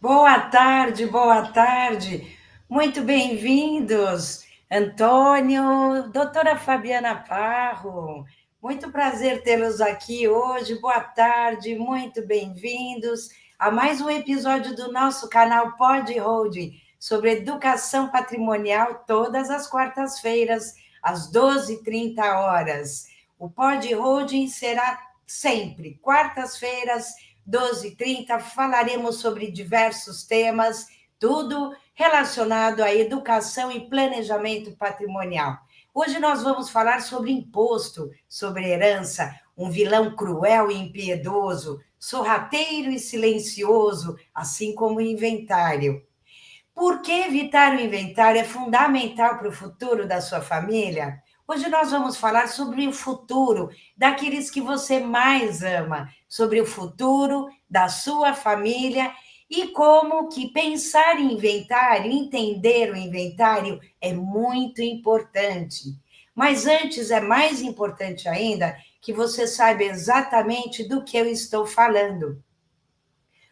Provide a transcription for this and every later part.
Boa tarde, boa tarde. Muito bem-vindos, Antônio, doutora Fabiana Parro. Muito prazer tê-los aqui hoje. Boa tarde, muito bem-vindos a mais um episódio do nosso canal Pod Holding sobre educação patrimonial, todas as quartas-feiras, às 12h30. O Pod Holding será sempre quartas-feiras, 12h30, falaremos sobre diversos temas, tudo relacionado à educação e planejamento patrimonial. Hoje nós vamos falar sobre imposto, sobre herança, um vilão cruel e impiedoso, sorrateiro e silencioso, assim como o inventário. Por que evitar o inventário é fundamental para o futuro da sua família? Hoje nós vamos falar sobre o futuro daqueles que você mais ama, sobre o futuro da sua família e como que pensar em inventário, entender o inventário é muito importante. Mas antes é mais importante ainda que você saiba exatamente do que eu estou falando.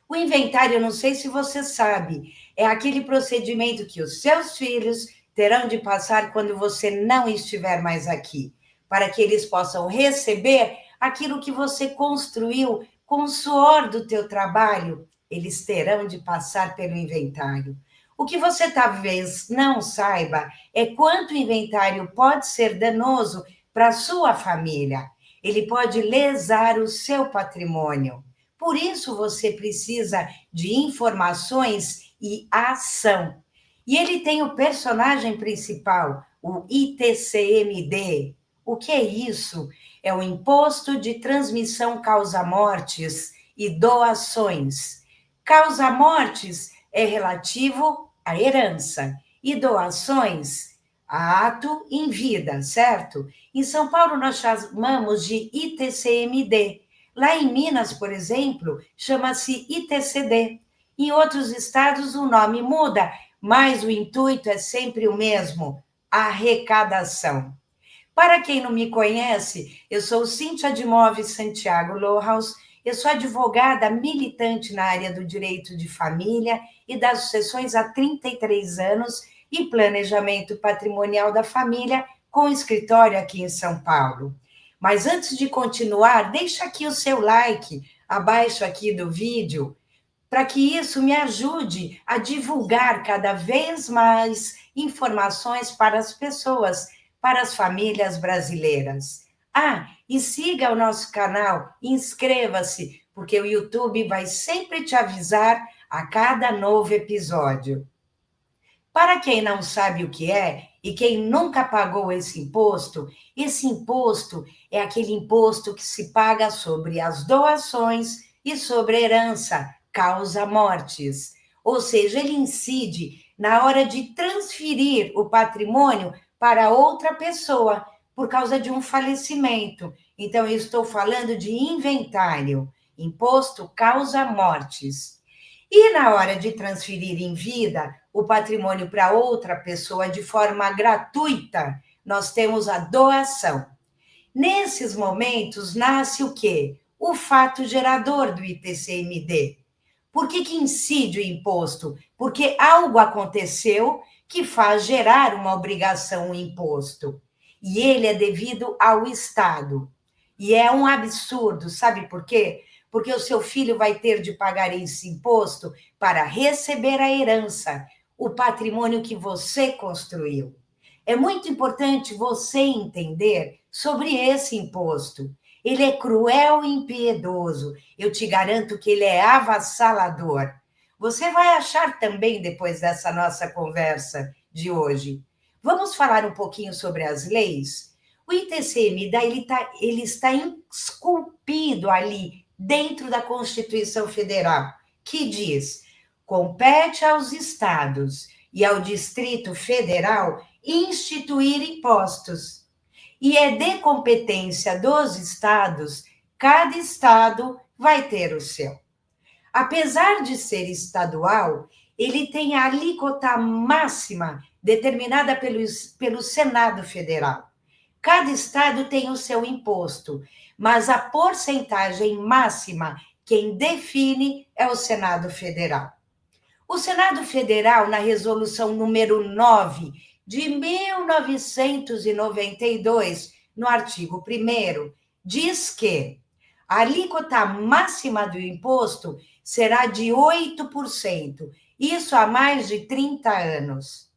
O inventário, eu não sei se você sabe, é aquele procedimento que os seus filhos terão de passar quando você não estiver mais aqui, para que eles possam receber aquilo que você construiu com o suor do teu trabalho. Eles terão de passar pelo inventário. O que você talvez não saiba é quanto o inventário pode ser danoso para a sua família. Ele pode lesar o seu patrimônio. Por isso você precisa de informações e ação. E ele tem o personagem principal, o ITCMD. O que é isso? É o Imposto de Transmissão Causa-Mortes e Doações. Causa-mortes é relativo à herança e doações a ato em vida, certo? Em São Paulo nós chamamos de ITCMD. Lá em Minas, por exemplo, chama-se ITCD. Em outros estados o nome muda, mas o intuito é sempre o mesmo: arrecadação. Para quem não me conhece, eu sou Cíntia de Móveis Santiago Lohaus, eu sou advogada militante na área do direito de família e das sucessões há 33 anos e planejamento patrimonial da família com escritório aqui em São Paulo. Mas antes de continuar, deixa aqui o seu like abaixo aqui do vídeo, para que isso me ajude a divulgar cada vez mais informações para as pessoas, para as famílias brasileiras. Ah, e siga o nosso canal, inscreva-se, porque o YouTube vai sempre te avisar a cada novo episódio. Para quem não sabe o que é e quem nunca pagou esse imposto é aquele imposto que se paga sobre as doações e sobre a herança, causa mortes. Ou seja, ele incide na hora de transferir o patrimônio para outra pessoa por causa de um falecimento. Então, eu estou falando de inventário, imposto causa mortes. E na hora de transferir em vida o patrimônio para outra pessoa de forma gratuita, nós temos a doação. Nesses momentos nasce o quê? O fato gerador do ITCMD. Por que incide o imposto? Porque algo aconteceu que faz gerar uma obrigação, um imposto. E ele é devido ao Estado. E é um absurdo, sabe por quê? Porque o seu filho vai ter de pagar esse imposto para receber a herança, o patrimônio que você construiu. É muito importante você entender sobre esse imposto. Ele é cruel e impiedoso. Eu te garanto que ele é avassalador. Você vai achar também depois dessa nossa conversa de hoje. Vamos falar um pouquinho sobre as leis? O ITCMD ele está esculpido ali dentro da Constituição Federal, que diz: compete aos estados e ao Distrito Federal instituir impostos. E é de competência dos estados, cada estado vai ter o seu. Apesar de ser estadual, ele tem a alíquota máxima determinada pelo Senado Federal. Cada estado tem o seu imposto, mas a porcentagem máxima quem define é o Senado Federal. O Senado Federal, na resolução número 9 de 1992, no artigo 1º, diz que a alíquota máxima do imposto será de 8%, isso há mais de 30 anos.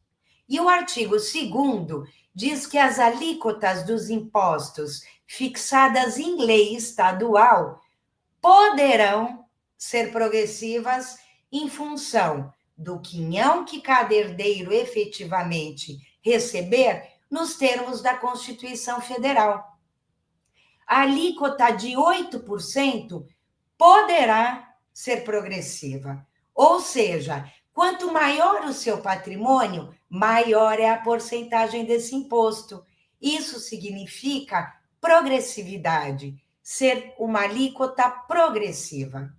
E o artigo 2º diz que as alíquotas dos impostos fixadas em lei estadual poderão ser progressivas em função do quinhão que cada herdeiro efetivamente receber nos termos da Constituição Federal. A alíquota de 8% poderá ser progressiva, ou seja, quanto maior o seu patrimônio, maior é a porcentagem desse imposto. Isso significa progressividade, ser uma alíquota progressiva.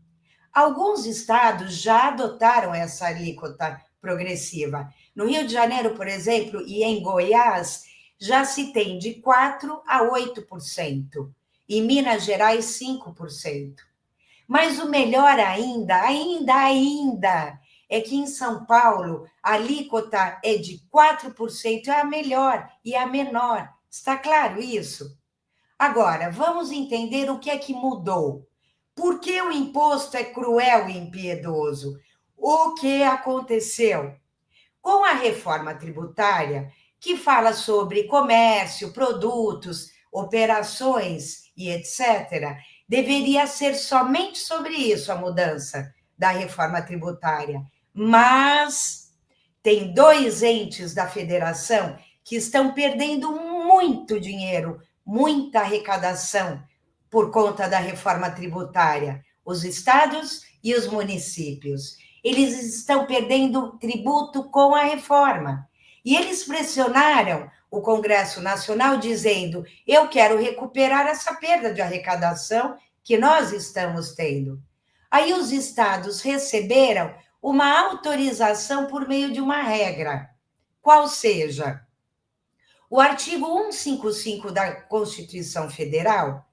Alguns estados já adotaram essa alíquota progressiva. No Rio de Janeiro, por exemplo, e em Goiás, já se tem de 4% a 8%. Em Minas Gerais, 5%. Mas o melhor ainda, é que em São Paulo a alíquota é de 4%, é a melhor e a menor. Está claro isso? Agora, vamos entender o que é que mudou. Por que o imposto é cruel e impiedoso? O que aconteceu? Com a reforma tributária, que fala sobre comércio, produtos, operações e etc., deveria ser somente sobre isso a mudança da reforma tributária. Mas tem 2 entes da federação que estão perdendo muito dinheiro, muita arrecadação por conta da reforma tributária, os estados e os municípios. Eles estão perdendo tributo com a reforma. E eles pressionaram o Congresso Nacional dizendo: eu quero recuperar essa perda de arrecadação que nós estamos tendo. Aí os estados receberam uma autorização por meio de uma regra, qual seja, o artigo 155 da Constituição Federal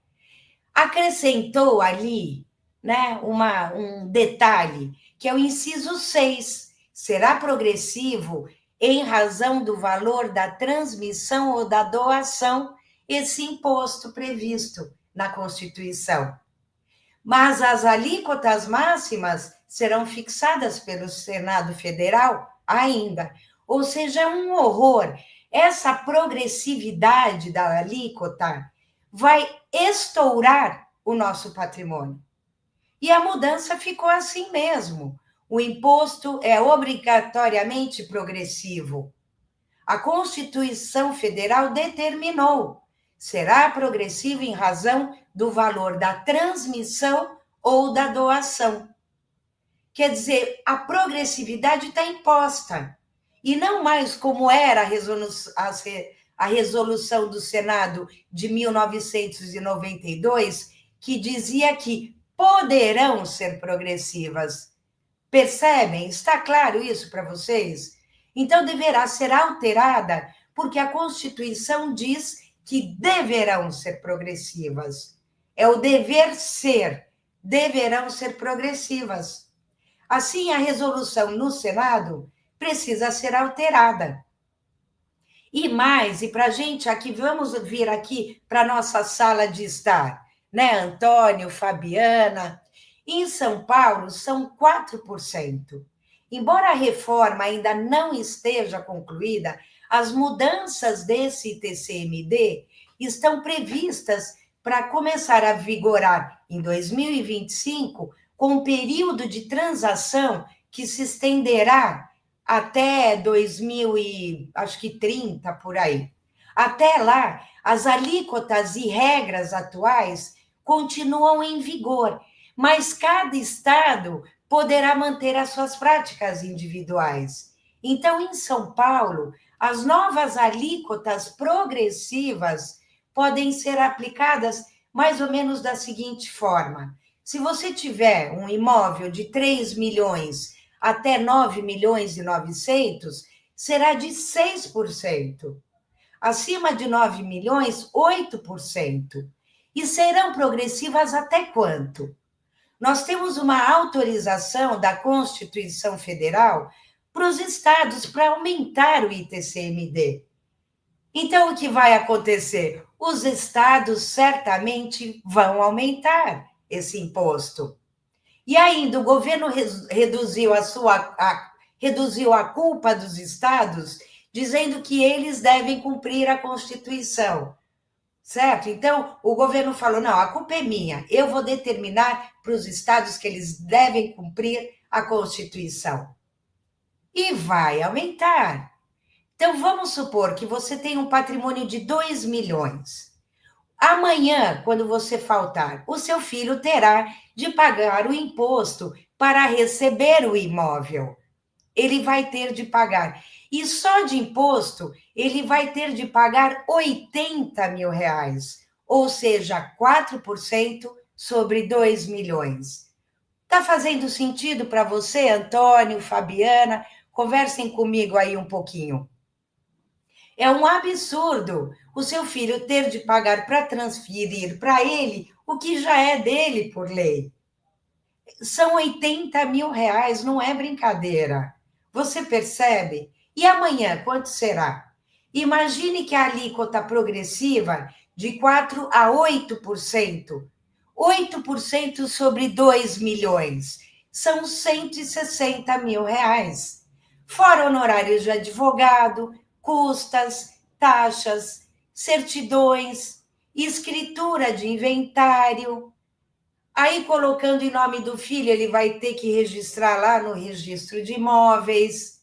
acrescentou ali, né, um detalhe, que é o inciso 6, será progressivo em razão do valor da transmissão ou da doação, esse imposto previsto na Constituição. Mas as alíquotas máximas serão fixadas pelo Senado Federal ainda, ou seja, é um horror. Essa progressividade da alíquota vai estourar o nosso patrimônio. E a mudança ficou assim mesmo. O imposto é obrigatoriamente progressivo. A Constituição Federal determinou. Será progressivo em razão do valor da transmissão ou da doação. Quer dizer, a progressividade está imposta. E não mais como era a resolução do Senado de 1992, que dizia que poderão ser progressivas. Percebem? Está claro isso para vocês? Então, deverá ser alterada, porque a Constituição diz que deverão ser progressivas. É o dever ser, deverão ser progressivas. Assim, a resolução no Senado precisa ser alterada. E mais, e para a gente aqui, vamos vir aqui para a nossa sala de estar, né, Antônio, Fabiana. Em São Paulo, são 4%. Embora a reforma ainda não esteja concluída, as mudanças desse ITCMD estão previstas para começar a vigorar em 2025, com um período de transação que se estenderá até 2030, por aí. Até lá, as alíquotas e regras atuais continuam em vigor, mas cada estado poderá manter as suas práticas individuais. Então, em São Paulo, as novas alíquotas progressivas podem ser aplicadas mais ou menos da seguinte forma: se você tiver um imóvel de 3 milhões até 9 milhões e 900, será de 6%. Acima de 9 milhões, 8%. E serão progressivas até quanto? Nós temos uma autorização da Constituição Federal para os estados para aumentar o ITCMD. Então, o que vai acontecer? Os estados certamente vão aumentar esse imposto. E ainda o governo reduziu a culpa dos estados, dizendo que eles devem cumprir a Constituição. Certo? Então, o governo falou: não, a culpa é minha, eu vou determinar para os estados que eles devem cumprir a Constituição. E vai aumentar. Então, vamos supor que você tem um patrimônio de 2 milhões. Amanhã, quando você faltar, o seu filho terá de pagar o imposto para receber o imóvel. Ele vai ter de pagar. E só de imposto, ele vai ter de pagar 80 mil reais, ou seja, 4% sobre 2 milhões. Está fazendo sentido para você, Antônio, Fabiana? Conversem comigo aí um pouquinho. É um absurdo o seu filho ter de pagar para transferir para ele o que já é dele por lei. São 80 mil reais, não é brincadeira. Você percebe? E amanhã, quanto será? Imagine que a alíquota progressiva de 4 a 8%. 8% sobre 2 milhões. São 160 mil reais. Fora honorários de advogado, custas, taxas, certidões, escritura de inventário. Aí, colocando em nome do filho, ele vai ter que registrar lá no registro de imóveis.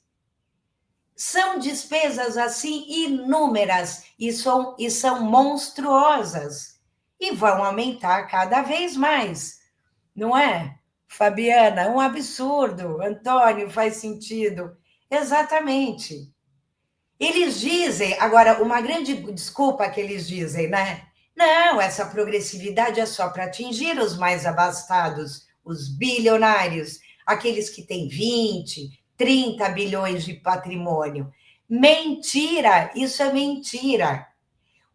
São despesas, assim, inúmeras e são monstruosas. E vão aumentar cada vez mais, não é? Fabiana, um absurdo. Antônio, faz sentido. Exatamente. Eles dizem, agora, uma grande desculpa que eles dizem, né? Não, essa progressividade é só para atingir os mais abastados, os bilionários, aqueles que têm 20, 30 bilhões de patrimônio. Mentira, isso é mentira.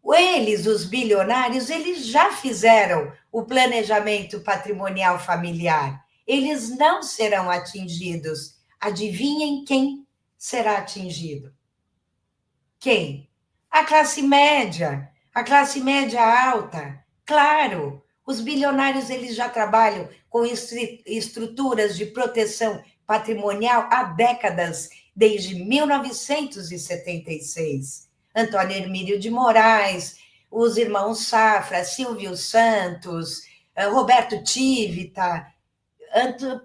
Eles, os bilionários, eles já fizeram o planejamento patrimonial familiar. Eles não serão atingidos. Adivinhem quem será atingido? Quem? A classe média alta. Claro, os bilionários eles já trabalham com estruturas de proteção patrimonial há décadas, desde 1976. Antônio Hermílio de Moraes, os irmãos Safra, Silvio Santos, Roberto Tivita,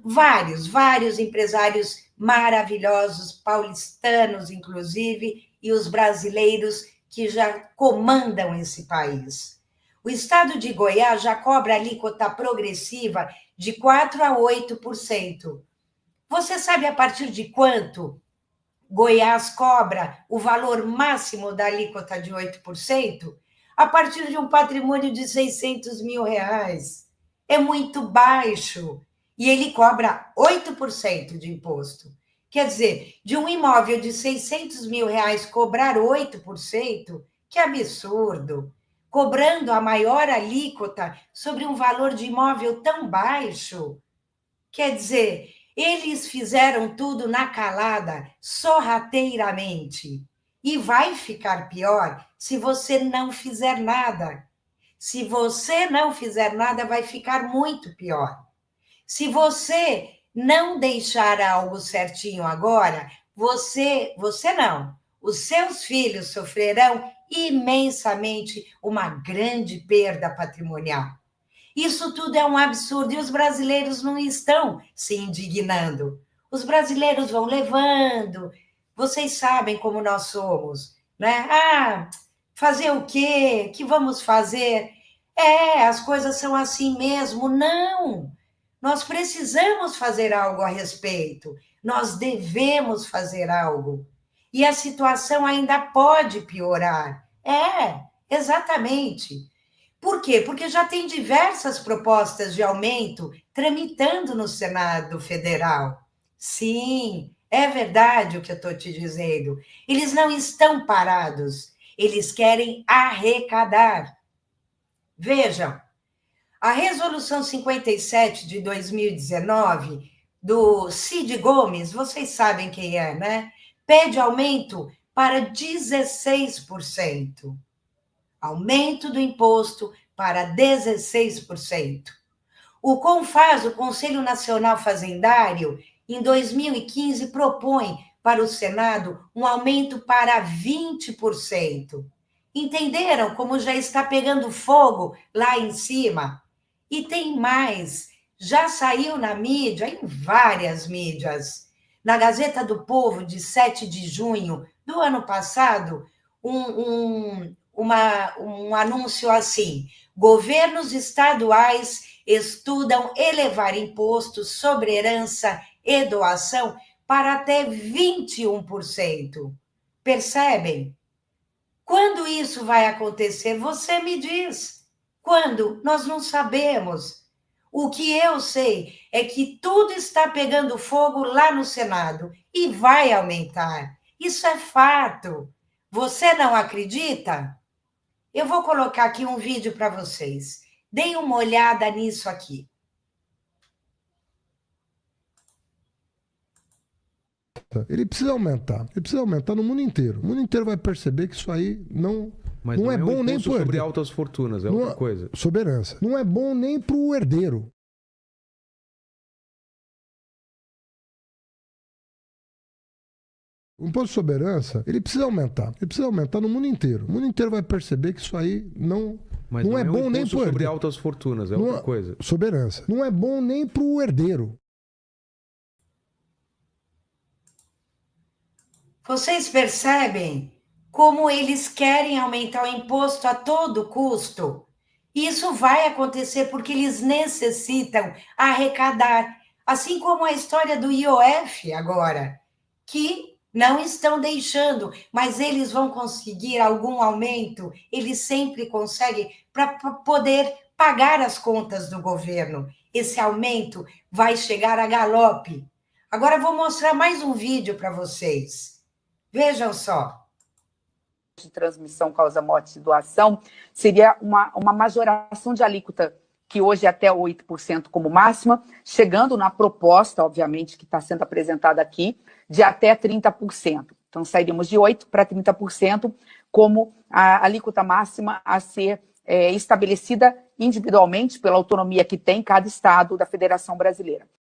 vários empresários maravilhosos, paulistanos, inclusive, e os brasileiros que já comandam esse país. O estado de Goiás já cobra alíquota progressiva de 4 a 8%. Você sabe a partir de quanto Goiás cobra o valor máximo da alíquota de 8%? A partir de um patrimônio de 600 mil reais. É muito baixo. E ele cobra 8% de imposto. Quer dizer, de um imóvel de 600 mil reais cobrar 8%, que absurdo! Cobrando a maior alíquota sobre um valor de imóvel tão baixo. Quer dizer, eles fizeram tudo na calada, sorrateiramente. E vai ficar pior se você não fizer nada. Se você não fizer nada, vai ficar muito pior. Se você não deixar algo certinho agora, você não, os seus filhos sofrerão imensamente uma grande perda patrimonial. Isso tudo é um absurdo e os brasileiros não estão se indignando. Os brasileiros vão levando. Vocês sabem como nós somos, né? Ah, fazer o quê? Que vamos fazer? As coisas são assim mesmo. Não! Nós precisamos fazer algo a respeito. Nós devemos fazer algo. E a situação ainda pode piorar. Exatamente. Por quê? Porque já tem diversas propostas de aumento tramitando no Senado Federal. Sim, é verdade o que eu estou te dizendo. Eles não estão parados, eles querem arrecadar. Vejam, A Resolução 57 de 2019, do Cid Gomes, vocês sabem quem é, né? Pede aumento para 16%. Aumento do imposto para 16%. O CONFAS, o Conselho Nacional Fazendário, em 2015, propõe para o Senado um aumento para 20%. Entenderam como já está pegando fogo lá em cima? E tem mais, já saiu na mídia, em várias mídias. Na Gazeta do Povo, de 7 de junho do ano passado, um anúncio assim: governos estaduais estudam elevar impostos sobre herança e doação para até 21%. Percebem? Quando isso vai acontecer, você me diz. Quando? Nós não sabemos. O que eu sei é que tudo está pegando fogo lá no Senado e vai aumentar. Isso é fato. Você não acredita? Eu vou colocar aqui um vídeo para vocês. Deem uma olhada nisso aqui. Ele precisa aumentar. Ele precisa aumentar no mundo inteiro. O mundo inteiro vai perceber que isso aí não é bom nem para o herdeiro. Sobre altas fortunas, é outra coisa. Sobre herança. Não é bom nem para o herdeiro. O imposto sobre herança, ele precisa aumentar. Ele precisa aumentar no mundo inteiro. O mundo inteiro vai perceber que isso aí não é bom nem para o herdeiro. Sobre altas fortunas, é outra coisa. Sobre herança. Não é bom nem para o herdeiro. Vocês percebem como eles querem aumentar o imposto a todo custo? Isso vai acontecer porque eles necessitam arrecadar, assim como a história do IOF agora, que não estão deixando, mas eles vão conseguir algum aumento, eles sempre conseguem para poder pagar as contas do governo. Esse aumento vai chegar a galope. Agora vou mostrar mais um vídeo para vocês. Vejam só. De transmissão causa morte e doação seria uma majoração de alíquota que hoje é até 8% como máxima, chegando na proposta, obviamente, que está sendo apresentada aqui, de até 30%. Então, sairíamos de 8% para 30% como a alíquota máxima a ser estabelecida individualmente pela autonomia que tem cada estado da Federação Brasileira.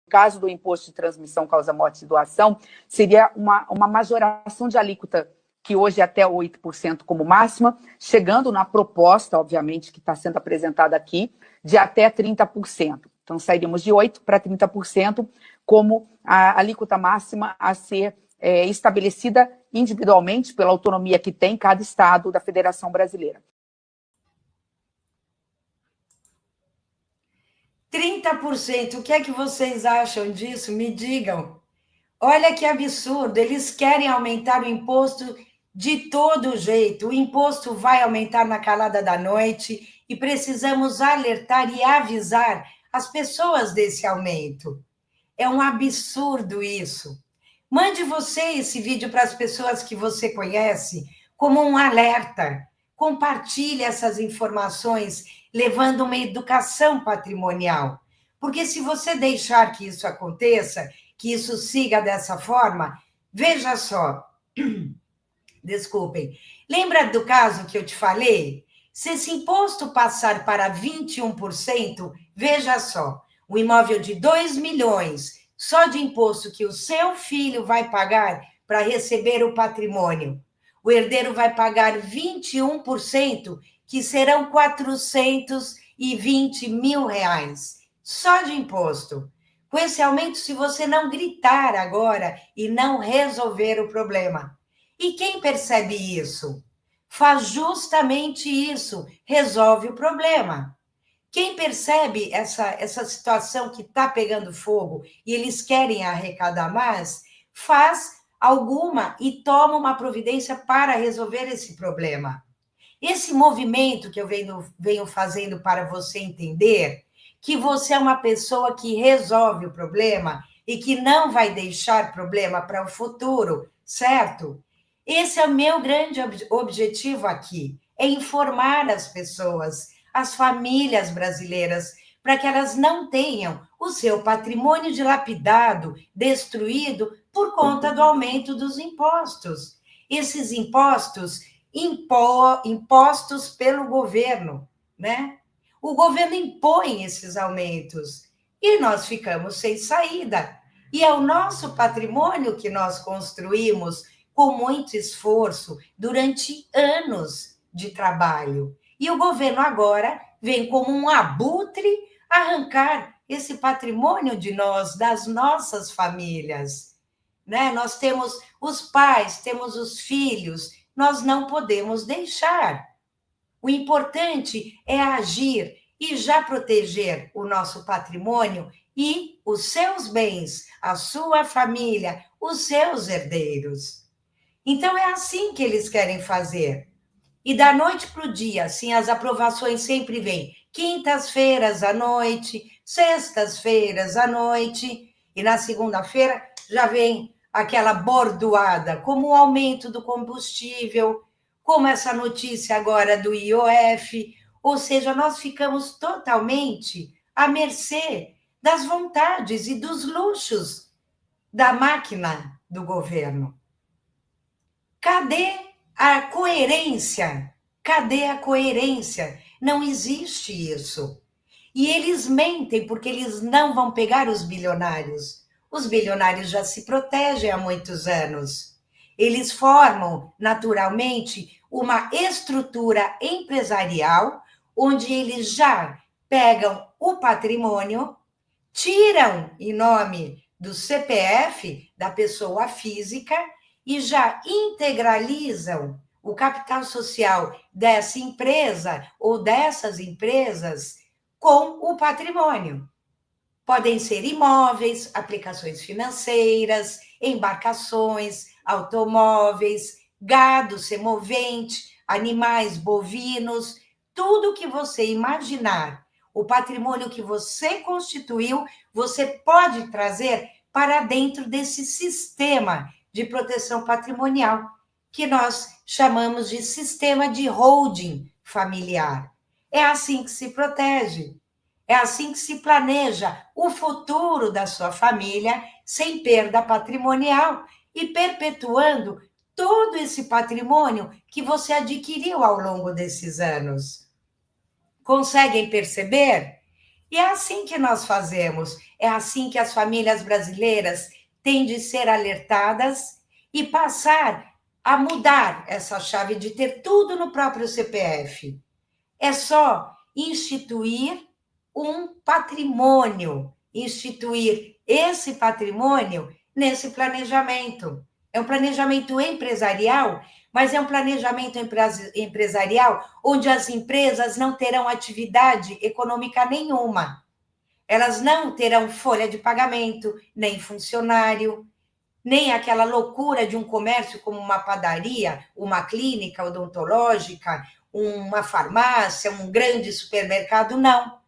No caso do imposto de transmissão causa morte e doação, seria uma majoração de alíquota que hoje é até 8% como máxima, chegando na proposta, obviamente, que está sendo apresentada aqui, de até 30%. Então, sairíamos de 8% para 30% como a alíquota máxima a ser estabelecida individualmente pela autonomia que tem cada estado da Federação Brasileira. 30%, o que é que vocês acham disso? Me digam. Olha que absurdo, eles querem aumentar o imposto de todo jeito. O imposto vai aumentar na calada da noite e precisamos alertar e avisar as pessoas desse aumento. É um absurdo isso. Mande você esse vídeo para as pessoas que você conhece como um alerta. Compartilhe essas informações, levando uma educação patrimonial. Porque se você deixar que isso aconteça, que isso siga dessa forma, veja só. Desculpem. Lembra do caso que eu te falei? Se esse imposto passar para 21%, veja só, o imóvel de 2 milhões, só de imposto que o seu filho vai pagar para receber o patrimônio. O herdeiro vai pagar 21%, que serão 420 mil reais, só de imposto. Com esse aumento, se você não gritar agora e não resolver o problema. E quem percebe isso? Faz justamente isso, resolve o problema. Quem percebe essa situação que está pegando fogo e eles querem arrecadar mais, faz alguma e toma uma providência para resolver esse problema. Esse movimento que eu venho fazendo para você entender que você é uma pessoa que resolve o problema e que não vai deixar problema para o futuro, certo? Esse é o meu grande objetivo aqui, é informar as pessoas as famílias brasileiras, para que elas não tenham o seu patrimônio dilapidado, destruído por conta do aumento dos impostos. Esses impostos impostos pelo governo, né? O governo impõe esses aumentos e nós ficamos sem saída. E é o nosso patrimônio que nós construímos com muito esforço durante anos de trabalho. E o governo agora vem como um abutre arrancar esse patrimônio de nós, das nossas famílias, né? Nós temos os pais, temos os filhos, nós não podemos deixar. O importante é agir e já proteger o nosso patrimônio e os seus bens, a sua família, os seus herdeiros. Então, é assim que eles querem fazer. E da noite para o dia, assim, as aprovações sempre vêm. Quintas-feiras à noite, sextas-feiras à noite, e na segunda-feira já vem aquela bordoada, como o aumento do combustível, como essa notícia agora do IOF, ou seja, nós ficamos totalmente à mercê das vontades e dos luxos da máquina do governo. Cadê a coerência? Cadê a coerência? Não existe isso. E eles mentem porque eles não vão pegar os bilionários. Os bilionários já se protegem há muitos anos. Eles formam, naturalmente, uma estrutura empresarial onde eles já pegam o patrimônio, tiram em nome do CPF da pessoa física e já integralizam o capital social dessa empresa ou dessas empresas com o patrimônio. Podem ser imóveis, aplicações financeiras, embarcações, automóveis, gado semovente, animais bovinos, tudo que você imaginar. O patrimônio que você constituiu, você pode trazer para dentro desse sistema de proteção patrimonial, que nós chamamos de sistema de holding familiar. É assim que se protege, é assim que se planeja o futuro da sua família sem perda patrimonial e perpetuando todo esse patrimônio que você adquiriu ao longo desses anos. Conseguem perceber? E é assim que nós fazemos, é assim que as famílias brasileiras têm de ser alertadas e passar a mudar essa chave de ter tudo no próprio CPF. É só instituir um patrimônio, instituir esse patrimônio nesse planejamento. É um planejamento empresarial, mas é um planejamento empresarial onde as empresas não terão atividade econômica nenhuma. Elas não terão folha de pagamento, nem funcionário, nem aquela loucura de um comércio como uma padaria, uma clínica odontológica, uma farmácia, um grande supermercado, não.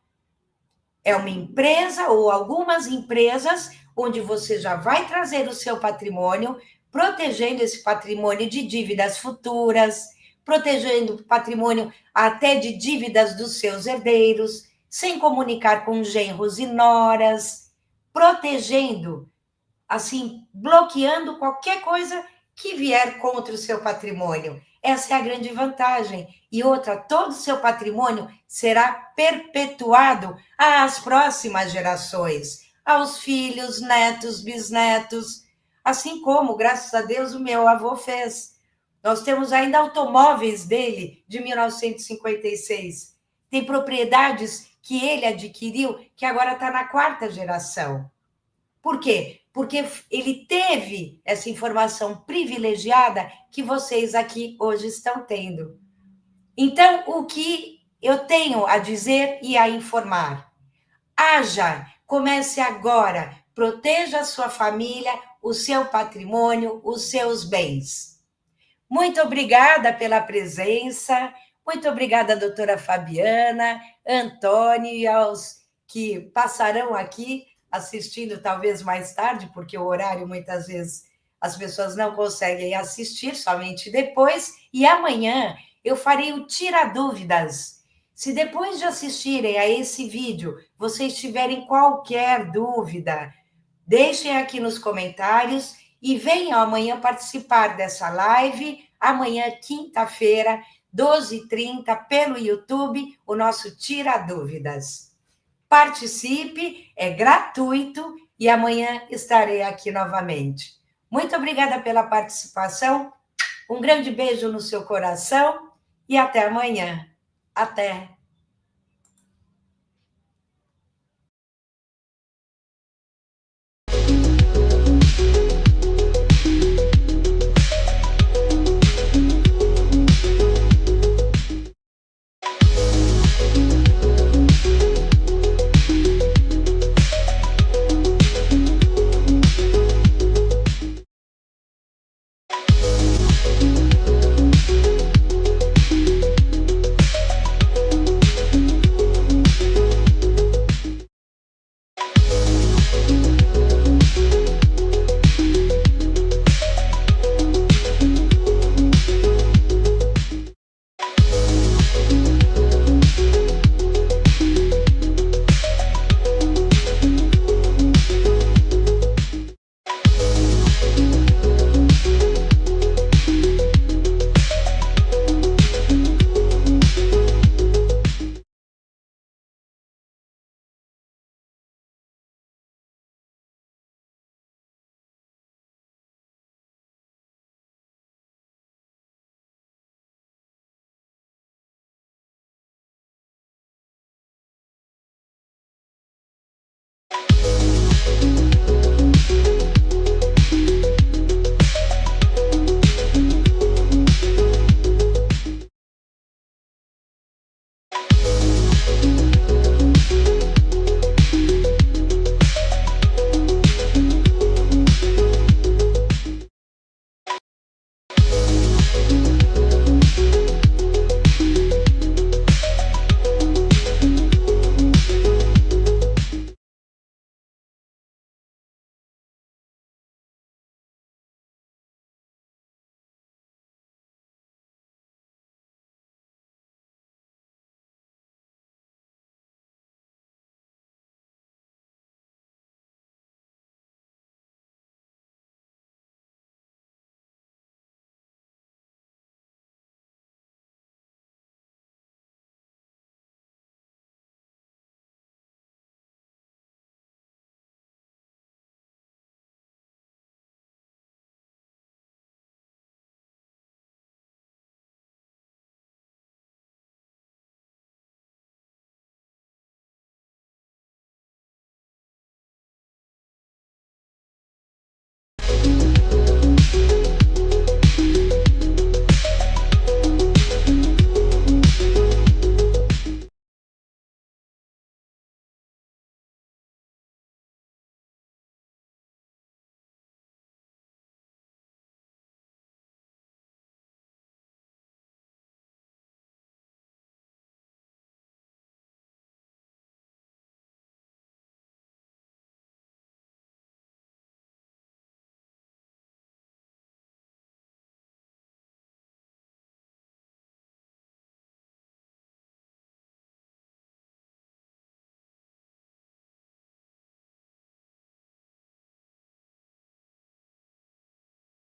É uma empresa ou algumas empresas onde você já vai trazer o seu patrimônio, protegendo esse patrimônio de dívidas futuras, protegendo o patrimônio até de dívidas dos seus herdeiros, sem comunicar com genros e noras, protegendo, assim, bloqueando qualquer coisa que vier contra o seu patrimônio. Essa é a grande vantagem. E outra, todo o seu patrimônio será perpetuado às próximas gerações, aos filhos, netos, bisnetos, assim como, graças a Deus, o meu avô fez. Nós temos ainda automóveis dele, de 1956. Tem propriedades que ele adquiriu, que agora está na 4ª geração. Por quê? Porque ele teve essa informação privilegiada que vocês aqui hoje estão tendo. Então, o que eu tenho a dizer e a informar? Haja, comece agora, proteja a sua família, o seu patrimônio, os seus bens. Muito obrigada pela presença, muito obrigada, doutora Fabiana, Antônio e aos que passarão aqui assistindo talvez mais tarde, porque o horário muitas vezes as pessoas não conseguem assistir, somente depois. E amanhã eu farei o Tira Dúvidas Se depois de assistirem a esse vídeo vocês tiverem qualquer dúvida, deixem aqui nos comentários e venham amanhã participar dessa live, amanhã, quinta-feira, 12h30, pelo YouTube, o nosso Tira Dúvidas. Participe, é gratuito e amanhã estarei aqui novamente. Muito obrigada pela participação, um grande beijo no seu coração e até amanhã. Até!